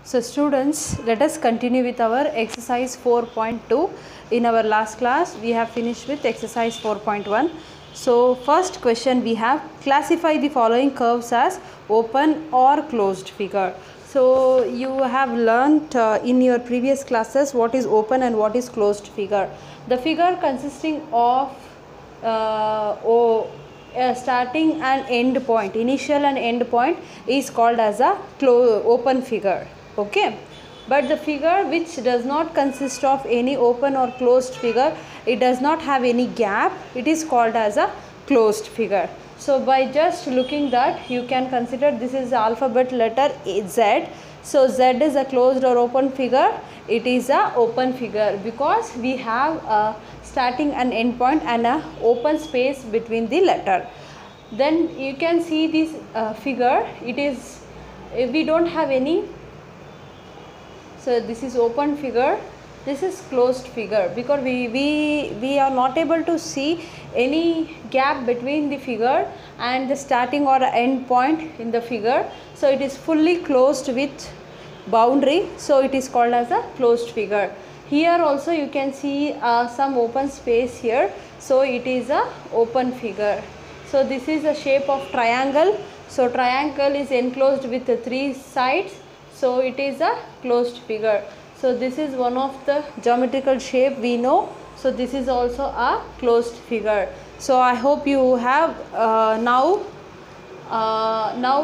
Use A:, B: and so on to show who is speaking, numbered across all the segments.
A: So students, let us continue with our exercise 4.2. In our last class, we have finished with exercise 4.1. So first question we have, classify the following curves as open or closed figure. So you have learnt in your previous classes what is open and what is closed figure. The figure consisting of starting and end point, initial and end point is called as a open figure. Okay, but the figure which does not consist of any open or closed figure, it does not have any gap, it is called as a closed figure. So by just looking that, you can consider this is alphabet letter Z. So Z is a closed or open figure, it is a open figure because we have a starting and end point and a open space between the letter. Then you can see this figure, it is, we don't have any. So this is open figure, this is closed figure because we are not able to see any gap between the figure and the starting or end point in the figure. So it is fully closed with boundary, so it is called as a closed figure. Here also you can see some open space here, so it is a open figure. So this is a shape of triangle, so triangle is enclosed with the three sides, so it is a closed figure. So this is one of the geometrical shape we know, so this is also a closed figure. So I hope you have now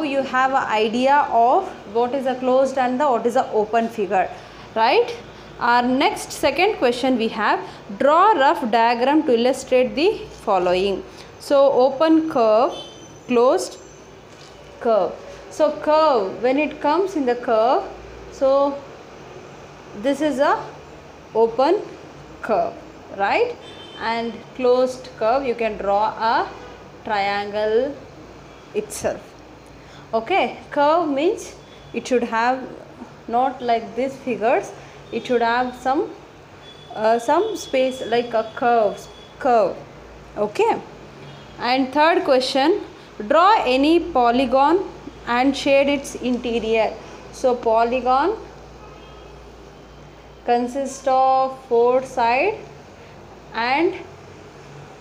A: you have an idea of what is a closed and what is a open figure, right? Our next second question we have, draw a rough diagram to illustrate the following. So open curve, closed curve. So curve, when it comes in the curve, so this is a open curve, right? And closed curve, you can draw a triangle itself. Okay, curve means it should have not like these figures, it should have some space like a curve. Okay. And third question, draw any polygon and shade its interior. So polygon consists of four sides and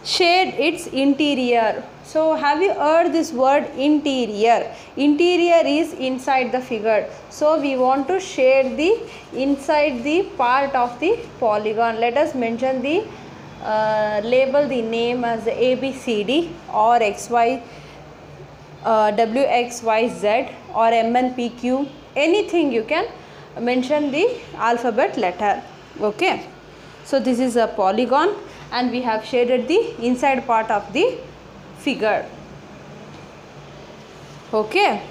A: shade its interior. So have you heard this word interior? Interior is inside the figure. So we want to shade the inside the part of the polygon. Let us mention the label the name as ABCD or XY, WXYZ or MNPQ, anything you can mention the alphabet letter. Okay, so this is a polygon and we have shaded the inside part of the figure. Okay,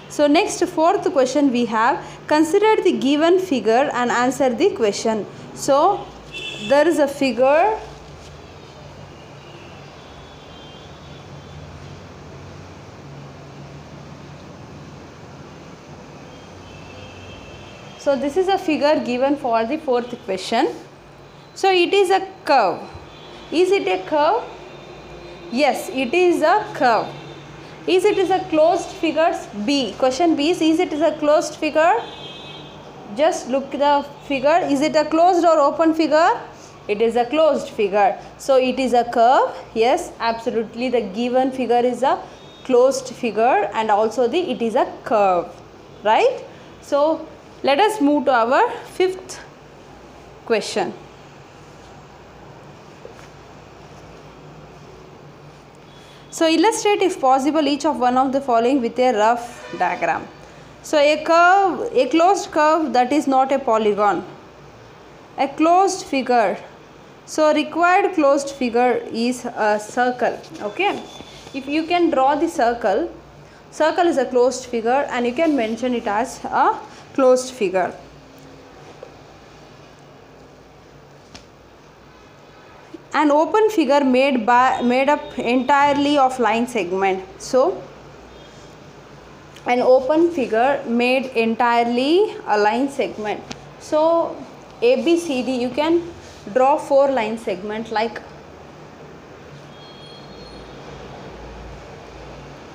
A: so next fourth question we have, consider the given figure and answer the question. So there is a figure, so this is a figure given for the fourth question. So it is a curve. Is it a curve? Yes, it is a curve. Is it a closed figure? B. Question B is it a closed figure? Just look the figure. Is it a closed or open figure? It is a closed figure. So it is a curve. Yes, absolutely. The given figure is a closed figure and also it is a curve, right? So let us move to our fifth question. So illustrate if possible each of one of the following with a rough diagram. So a curve, a closed curve, that is not a polygon. A closed figure, so required closed figure is a circle. Okay, if you can draw the circle is a closed figure and you can mention it as a closed figure. An open figure made up entirely of line segment. So an open figure made entirely a line segment. So ABCD, you can draw four line segment like,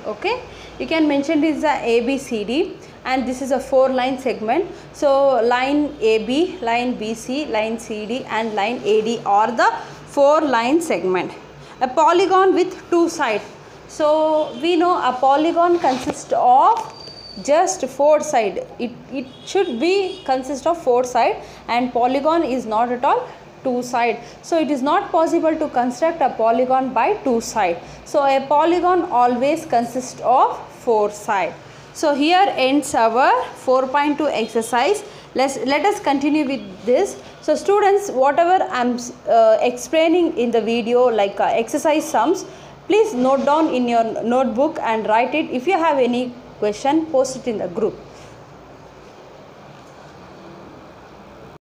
A: okay, you can mention this as ABCD and this is a 4-line segment. So line AB, line BC, line CD and line AD are the 4-line segment. A polygon with 2 sides. So we know a polygon consists of just 4 sides. It should be consist of 4 sides, and polygon is not at all 2 sides. So it is not possible to construct a polygon by 2 sides. So a polygon always consists of 4 sides. So here ends our 4.2 exercise. Let us continue with this. So students, whatever I am explaining in the video, like exercise sums, please note down in your notebook and write it. If you have any question, post it in the group.